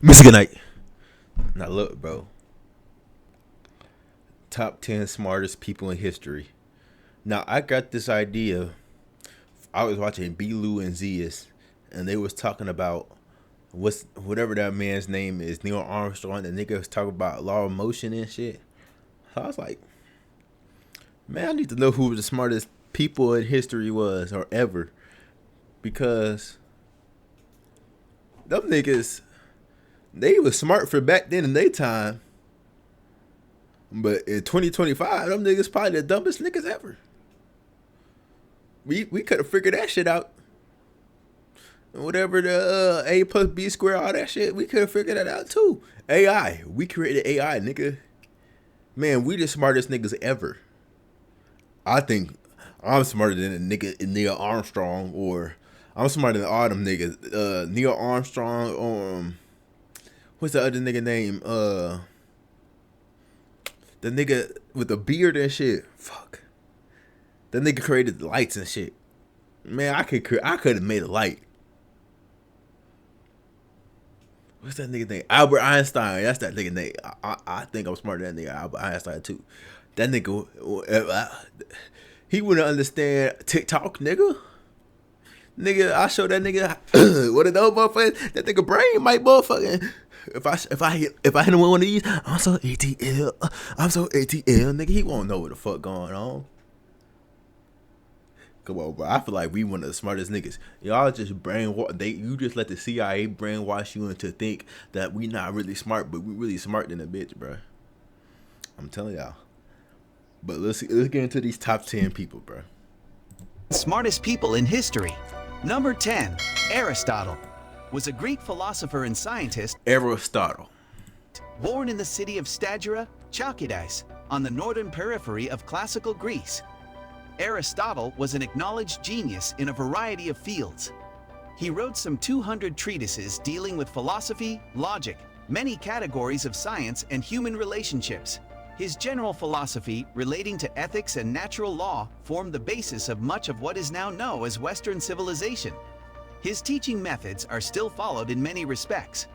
Michigan night. Now look, bro. Top 10 smartest people in history. Now I got this idea. I was watching B. Lou and Zias, and they was talking about whatever that man's name is, Neil Armstrong. The nigga was talking about law of motion and shit. So I was like, man, I need to know who the smartest people in history was or ever, because them niggas, they was smart for back then in their time. But in 2025, them niggas probably the dumbest niggas ever. We could have figured that shit out. Whatever the A plus B square, all that shit, we could have figured that out too. AI. We created AI, nigga. Man, we the smartest niggas ever. I think I'm smarter than a nigga Neil Armstrong, or I'm smarter than all them niggas. Neil Armstrong, what's the other nigga name? The nigga with the beard and shit. Fuck. The nigga created the lights and shit. Man, I could have made a light. What's that nigga name? Albert Einstein. That's that nigga name. I think I'm smarter than that nigga Albert Einstein too. That nigga, he wouldn't understand TikTok, nigga. Nigga, I show that nigga one of those motherfuckers. That nigga brain might motherfucking. If I hit him with one of these, I'm so ATL. I'm so ATL, nigga. He won't know what the fuck going on. Come on, bro. I feel like we one of the smartest niggas. Y'all just brainwash. You just let the CIA brainwash you into think that we not really smart, but we really smart than a bitch, bro. I'm telling y'all. But let's get into these top 10 people, bro. Smartest people in history. Number 10, Aristotle was a Greek philosopher and scientist. Aristotle. Born in the city of Stagira, Chalcidice, on the northern periphery of classical Greece. Aristotle was an acknowledged genius in a variety of fields. He wrote some 200 treatises dealing with philosophy, logic, many categories of science and human relationships. His general philosophy relating to ethics and natural law formed the basis of much of what is now known as Western civilization. His teaching methods are still followed in many respects.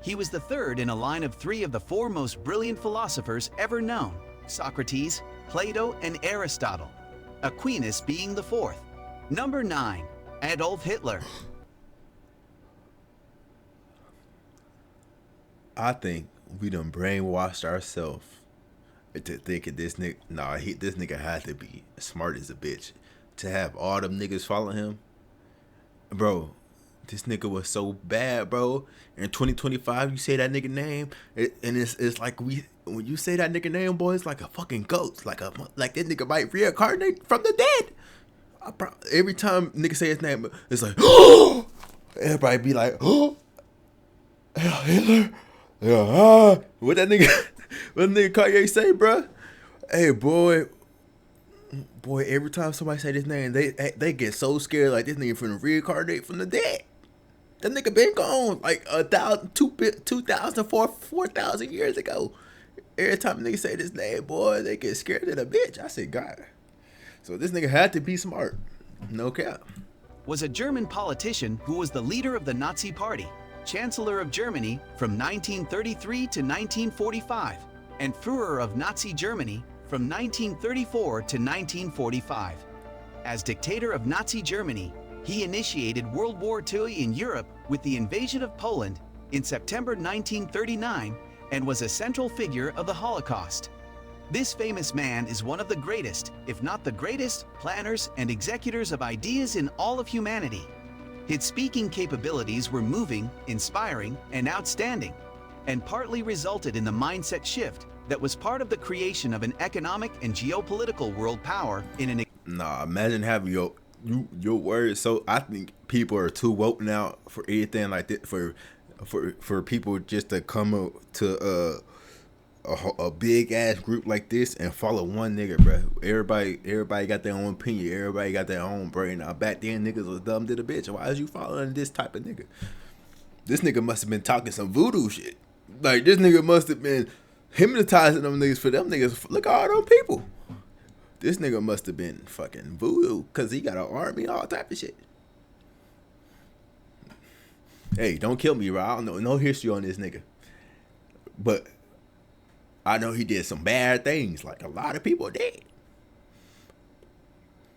He was the third in a line of three of the four most brilliant philosophers ever known: Socrates, Plato, and Aristotle. Aquinas being the fourth. Number 9, Adolf Hitler. I think we done brainwashed ourselves to thinking this nigga. This nigga had to be smart as a bitch to have all them niggas following him, bro. This nigga was so bad, bro. In 2025, you say that nigga name, and it's like when you say that nigga name, boy, it's like a fucking ghost, like that nigga might reincarnate from the dead. Every time nigga say his name, it's like, oh, everybody be like, oh, Hitler, yeah, what that nigga Kanye say, bro? Hey, boy, every time somebody say this name, they get so scared, like this nigga finna reincarnate from the dead. That nigga been gone like 2,000, 4,000 years ago. Every time nigga say this name, boy, they get scared of a bitch. I said, God. So this nigga had to be smart. No cap. Was a German politician who was the leader of the Nazi Party, Chancellor of Germany from 1933 to 1945, and Führer of Nazi Germany from 1934 to 1945. As dictator of Nazi Germany, he initiated World War II in Europe with the invasion of Poland in September 1939 and was a central figure of the Holocaust. This famous man is one of the greatest, if not the greatest, planners and executors of ideas in all of humanity. His speaking capabilities were moving, inspiring, and outstanding, and partly resulted in the mindset shift that was part of the creation of an economic and geopolitical world power in an... Imagine having your words. So I think people are too woke now for anything like that, for people just to come up to a big ass group like this and follow one nigga, bro. Everybody got their own opinion. Everybody got their own brain. Now back then niggas was dumb to the bitch. Why is you following this type of nigga? This nigga must have been talking some voodoo shit. Like this nigga must have been hypnotizing them niggas for them niggas. Look at all them people. This nigga must have been fucking voodoo, cause he got an army, all type of shit. Hey, don't kill me, bro. I don't know no history on this nigga, but I know he did some bad things. Like a lot of people did.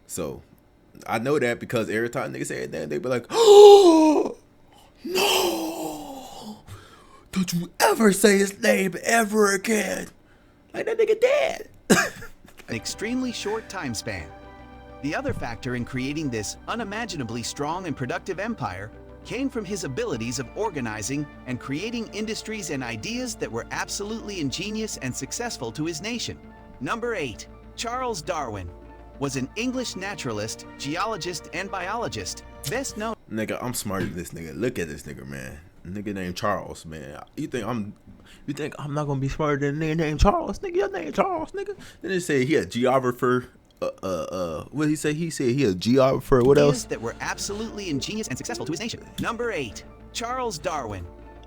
So I know that because every time niggas say that, they be like, "Oh no! Don't you ever say his name ever again?" Like that nigga dead. An extremely short time span. The other factor in creating this unimaginably strong and productive empire came from his abilities of organizing and creating industries and ideas that were absolutely ingenious and successful to his nation. Number 8. Charles Darwin was an English naturalist, geologist, and biologist, best known. Nigga, I'm smarter than this nigga. Look at this nigga, man. Nigga named Charles, man. You think I'm not gonna be smarter than a nigga named Charles? Nigga, your name Charles, nigga. Then they say he a geographer. What did he say? He said he a geographer. What else? That were absolutely ingenious and successful to his nation. Number 8. Charles Darwin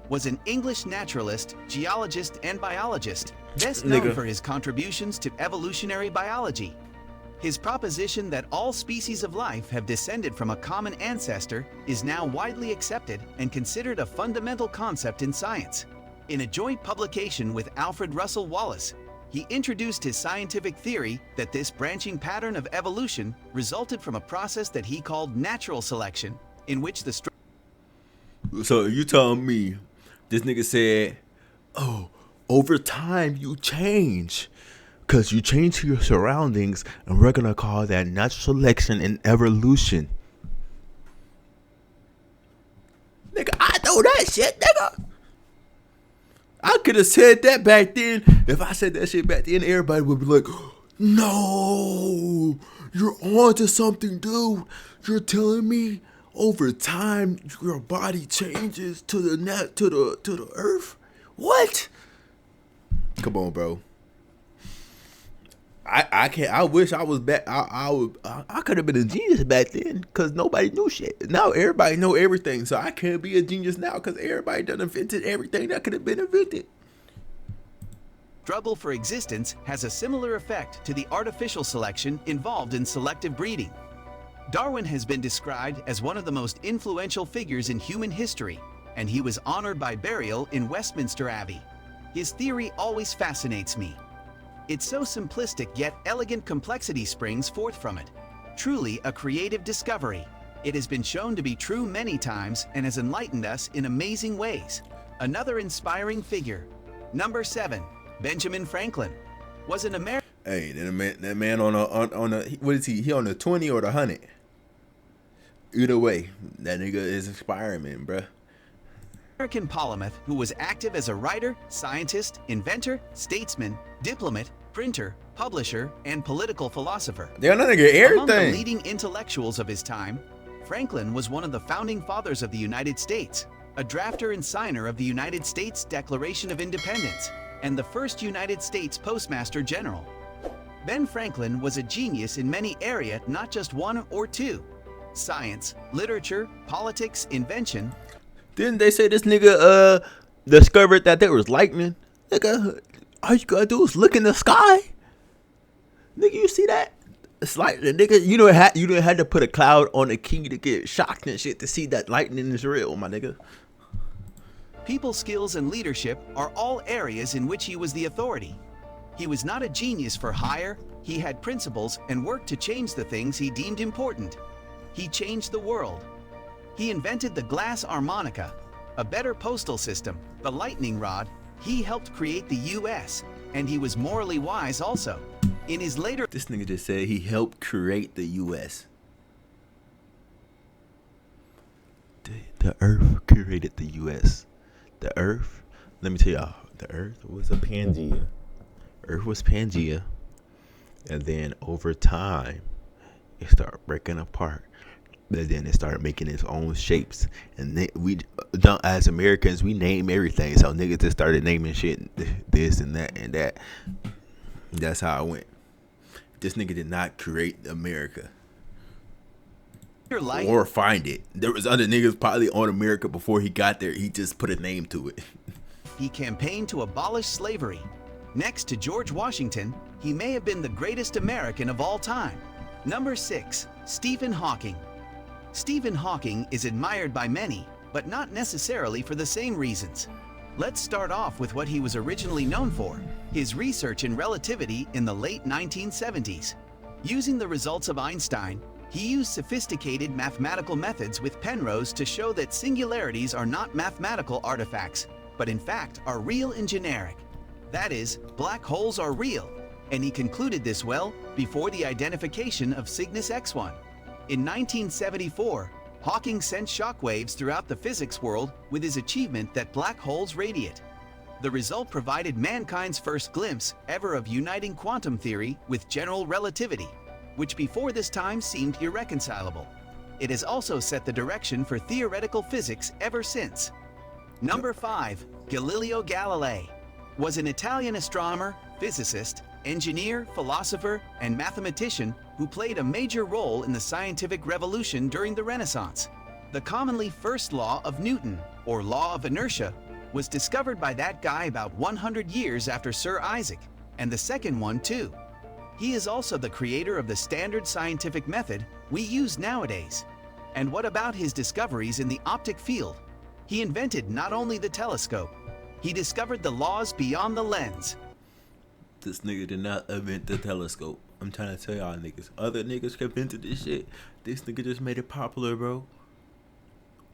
was an English naturalist, geologist, and biologist, best known for his contributions to evolutionary biology. His proposition that all species of life have descended from a common ancestor is now widely accepted and considered a fundamental concept in science. In a joint publication with Alfred Russel Wallace, he introduced his scientific theory that this branching pattern of evolution resulted from a process that he called natural selection, in which the So you telling me this nigga said, "Oh, over time you change. Because you change your surroundings, and we're going to call that natural selection and evolution." Nigga, I know that shit, nigga. I could have said that back then. If I said that shit back then, everybody would be like, "No, you're on to something, dude. You're telling me over time your body changes to the earth? What?" Come on, bro. I can't. I wish I was back. I could have been a genius back then because nobody knew shit. Now everybody know everything, so I can't be a genius now because everybody done invented everything that could have been invented. Struggle for existence has a similar effect to the artificial selection involved in selective breeding. Darwin has been described as one of the most influential figures in human history, and he was honored by burial in Westminster Abbey. His theory always fascinates me. It's so simplistic yet elegant complexity springs forth from it. Truly a creative discovery. It has been shown to be true many times and has enlightened us in amazing ways. Another inspiring figure. Number 7. Benjamin Franklin was an American. Hey, that man on a what is he? He on the 20 or the 100? Either way, that nigga is inspiring, man, bruh. American polymath who was active as a writer, scientist, inventor, statesman, diplomat, printer, publisher, and political philosopher. They're not nigga everything. Among the leading intellectuals of his time, Franklin was one of the founding fathers of the United States, a drafter and signer of the United States Declaration of Independence, and the first United States Postmaster General. Ben Franklin was a genius in many areas, not just one or two: science, literature, politics, invention. Didn't they say this nigga discovered that there was lightning? Nigga, all you gotta do is look in the sky. Nigga, you see that? It's lightning, nigga. You didn't have to put a cloud on a key to get shocked and shit to see that lightning is real, my nigga. People skills and leadership are all areas in which he was the authority. He was not a genius for hire. He had principles and worked to change the things he deemed important. He changed the world. He invented the glass harmonica, a better postal system, the lightning rod. He helped create the U.S., and he was morally wise also. In his later... This nigga just said he helped create the U.S. The earth created the U.S. The earth, let me tell y'all, the earth was a Pangea. Earth was Pangea, and then over time, it started breaking apart. But then it started making its own shapes, and we don't, as Americans, we name everything. So niggas just started naming shit, this and that and that. That's how it went. This nigga did not create America or find it. There was other niggas probably on America before he got there. He just put a name to it. He campaigned to abolish slavery. Next to George Washington, he may have been the greatest American of all time. Number 6. Stephen Hawking. Stephen Hawking is admired by many, but not necessarily for the same reasons. Let's start off with what he was originally known for, his research in relativity in the late 1970s. Using the results of Einstein, he used sophisticated mathematical methods with Penrose to show that singularities are not mathematical artifacts, but in fact are real and generic. That is, black holes are real, and he concluded this well before the identification of Cygnus X1. In 1974, Hawking sent shockwaves throughout the physics world with his achievement that black holes radiate. The result provided mankind's first glimpse ever of uniting quantum theory with general relativity, which before this time seemed irreconcilable. It has also set the direction for theoretical physics ever since. Number 5. Galileo Galilei was an Italian astronomer, physicist, engineer, philosopher, and mathematician who played a major role in the scientific revolution during the Renaissance. The commonly first law of Newton, or law of inertia, was discovered by that guy about 100 years after Sir Isaac, and the second one too. He is also the creator of the standard scientific method we use nowadays. And what about his discoveries in the optic field? He invented not only the telescope, he discovered the laws beyond the lens. This nigga did not invent the telescope. I'm trying to tell y'all niggas. Other niggas invented this shit. This nigga just made it popular, bro.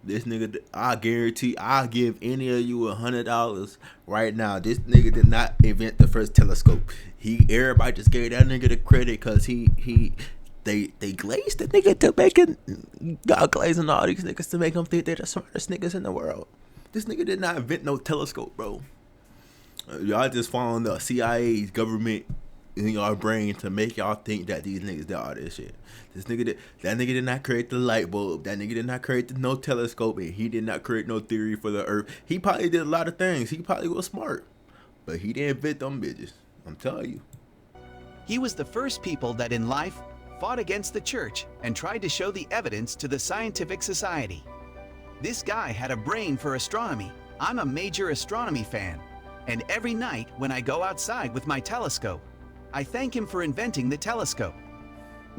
This nigga, I guarantee, I'll give any of you $100 right now. This nigga did not invent the first telescope. Everybody just gave that nigga the credit because they glazed the nigga to make it. God glazing all these niggas to make them think they're the smartest niggas in the world. This nigga did not invent no telescope, bro. Y'all just following the CIA's government in y'all brain to make y'all think that these niggas did all this shit. That nigga did not create the light bulb. That nigga did not create no telescope, and he did not create no theory for the earth. He probably did a lot of things. He probably was smart, but he didn't invent them bitches. I'm telling you. He was the first people that in life fought against the church and tried to show the evidence to the scientific society. This guy had a brain for astronomy. I'm a major astronomy fan, and every night when I go outside with my telescope, I thank him for inventing the telescope.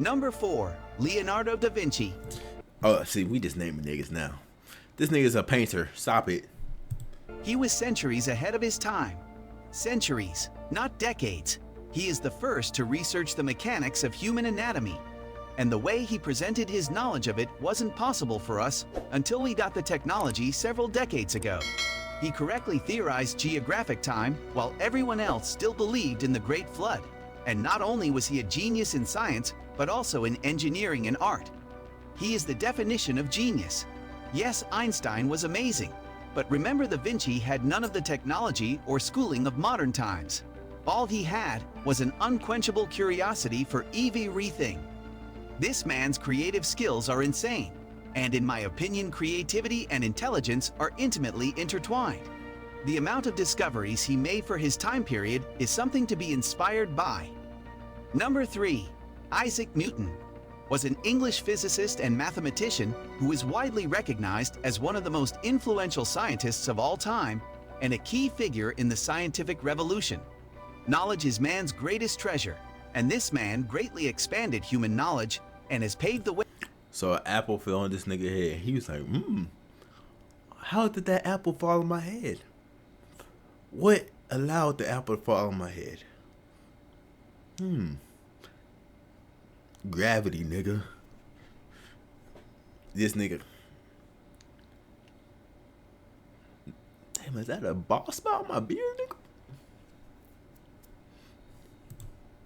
Number 4. Leonardo da Vinci. Oh, see, we just naming niggas now. This nigga's a painter. Stop it. He was centuries ahead of his time. Centuries, not decades. He is the first to research the mechanics of human anatomy. And the way he presented his knowledge of it wasn't possible for us until we got the technology several decades ago. He correctly theorized geographic time while everyone else still believed in the Great Flood. And not only was he a genius in science, but also in engineering and art. He is the definition of genius. Yes, Einstein was amazing, but remember Da Vinci had none of the technology or schooling of modern times. All he had was an unquenchable curiosity for everything. This man's creative skills are insane, and in my opinion, creativity and intelligence are intimately intertwined. The amount of discoveries he made for his time period is something to be inspired by. Number 3. Isaac Newton was an English physicist and mathematician who is widely recognized as one of the most influential scientists of all time and a key figure in the scientific revolution. Knowledge is man's greatest treasure, and this man greatly expanded human knowledge and has paved the way. So an apple fell on this nigga head. He was like, how did that apple fall on my head? What allowed the apple to fall on my head? Gravity, nigga. This nigga. Damn, is that a ball spot on my beard, nigga?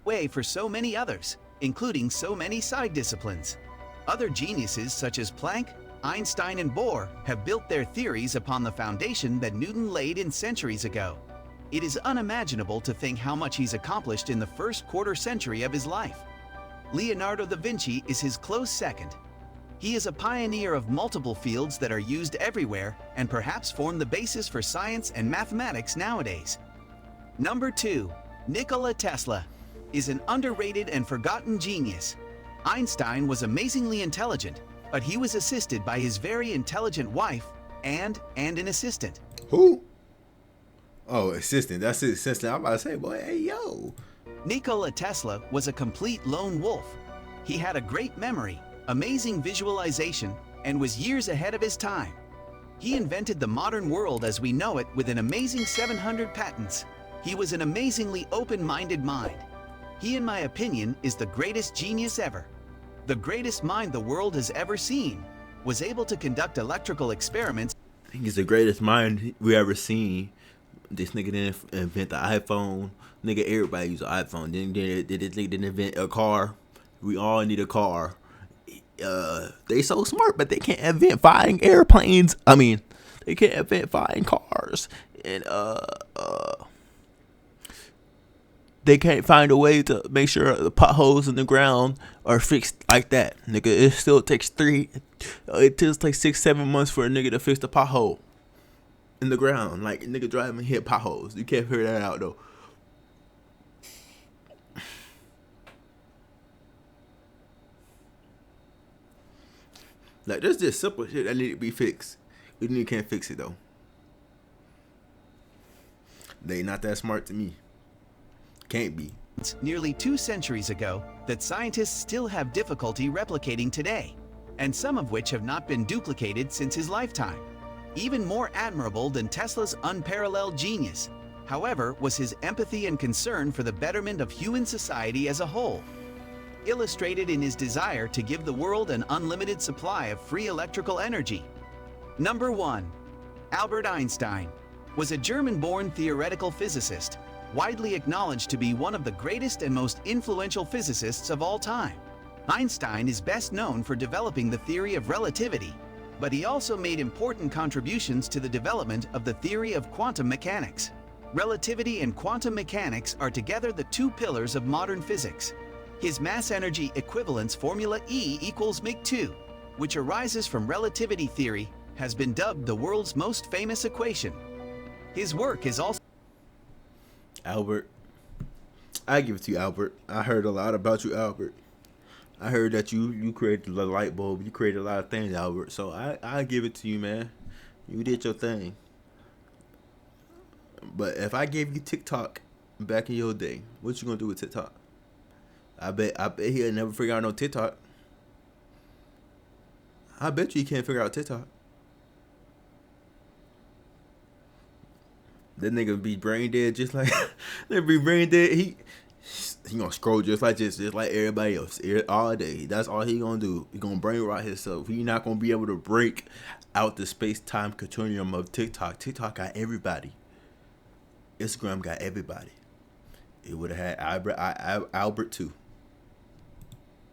Way for so many others, including so many side disciplines. Other geniuses such as Planck, Einstein, and Bohr have built their theories upon the foundation that Newton laid in centuries ago. It is unimaginable to think how much he's accomplished in the first quarter century of his life. Leonardo da Vinci is his close second. He is a pioneer of multiple fields that are used everywhere and perhaps form the basis for science and mathematics nowadays. Number 2. Nikola Tesla is an underrated and forgotten genius. Einstein was amazingly intelligent, but he was assisted by his very intelligent wife and an assistant. Who? Oh, assistant. That's his assistant. I'm about to say, boy, hey, yo. Nikola Tesla was a complete lone wolf. He had a great memory, amazing visualization, and was years ahead of his time. He invented the modern world as we know it with an amazing 700 patents. He was an amazingly open-minded mind. He, in my opinion, is the greatest genius ever. The greatest mind the world has ever seen. Was able to conduct electrical experiments. He's the greatest mind we ever seen. This nigga didn't invent the iPhone. Nigga, everybody use an iPhone. Then this nigga didn't invent a car. We all need a car. They so smart, but they can't invent flying airplanes. I mean, they can't invent flying cars. And they can't find a way to make sure the potholes in the ground are fixed like that. Nigga, it still takes 6-7 months for a nigga to fix the pothole in the ground. Like, nigga driving and hit potholes. You can't figure that out, though. Like, there's just simple shit that need to be fixed. You nigga can't fix it, though. They not that smart to me. Can't be. Nearly 2 centuries ago that scientists still have difficulty replicating today, and some of which have not been duplicated since his lifetime. Even more admirable than Tesla's unparalleled genius, however, was his empathy and concern for the betterment of human society as a whole, illustrated in his desire to give the world an unlimited supply of free electrical energy. Number 1. Albert Einstein was a German-born theoretical physicist, widely acknowledged to be one of the greatest and most influential physicists of all time. Einstein is best known for developing the theory of relativity, but he also made important contributions to the development of the theory of quantum mechanics. Relativity and quantum mechanics are together the 2 pillars of modern physics. His mass-energy equivalence formula E equals mg2, which arises from relativity theory, has been dubbed the world's most famous equation. His work is also Albert. I give it to you, Albert. I heard a lot about you, Albert. I heard that you created the light bulb. You created a lot of things, Albert. So I give it to you, man. You did your thing. But if I gave you TikTok back in your day, what you gonna do with TikTok? I bet he'll never figure out no TikTok. I bet you he can't figure out TikTok. That nigga be brain dead just like they be brain dead. He gonna scroll just like everybody else all day. That's all he gonna do. He gonna brain rot himself. He not gonna be able to break out the space time continuum of TikTok. TikTok got everybody. Instagram got everybody. It would have had Albert too.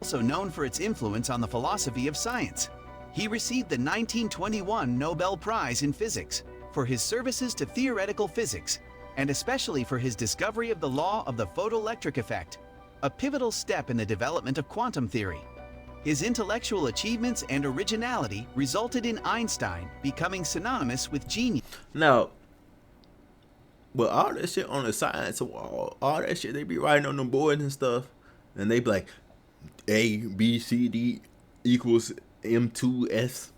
Also known for its influence on the philosophy of science. He received the 1921 Nobel Prize in Physics for his services to theoretical physics, and especially for his discovery of the law of the photoelectric effect, a pivotal step in the development of quantum theory. His intellectual achievements and originality resulted in Einstein becoming synonymous with genius. Now, but all that shit on the science wall, all that shit they be writing on the boards and stuff, and they be like, A, B, C, D equals M2S.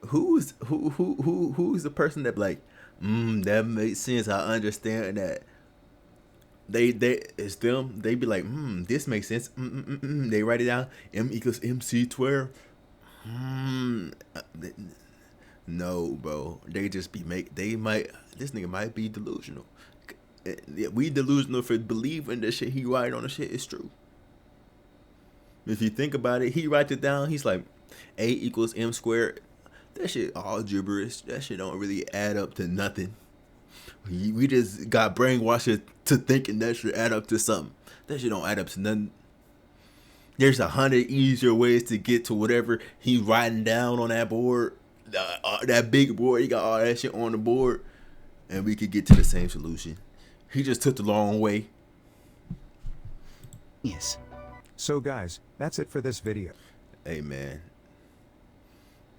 Who's the person that be like, that makes sense. I understand that. It's them. They be like, this makes sense. They write it down. M equals MC12. No, bro. They just be this nigga might be delusional. We delusional for believing the shit he write on the shit is true. If you think about it, he writes it down. He's like, A equals M squared. That shit all gibberish. That shit don't really add up to nothing. We just got brainwashed to thinking that should add up to something. That shit don't add up to nothing. There's 100 easier ways to get to whatever he's writing down on that board. That big board. He got all that shit on the board. And we could get to the same solution. He just took the long way. Yes. So guys, that's it for this video. Hey man.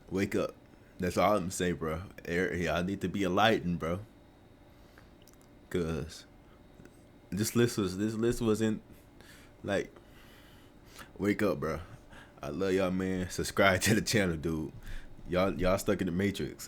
Wake up. That's all I'm saying, bro. Y'all need to be enlightened, bro. Cause this list wasn't like, wake up, bro. I love y'all, man. Subscribe to the channel, dude. Y'all stuck in the matrix.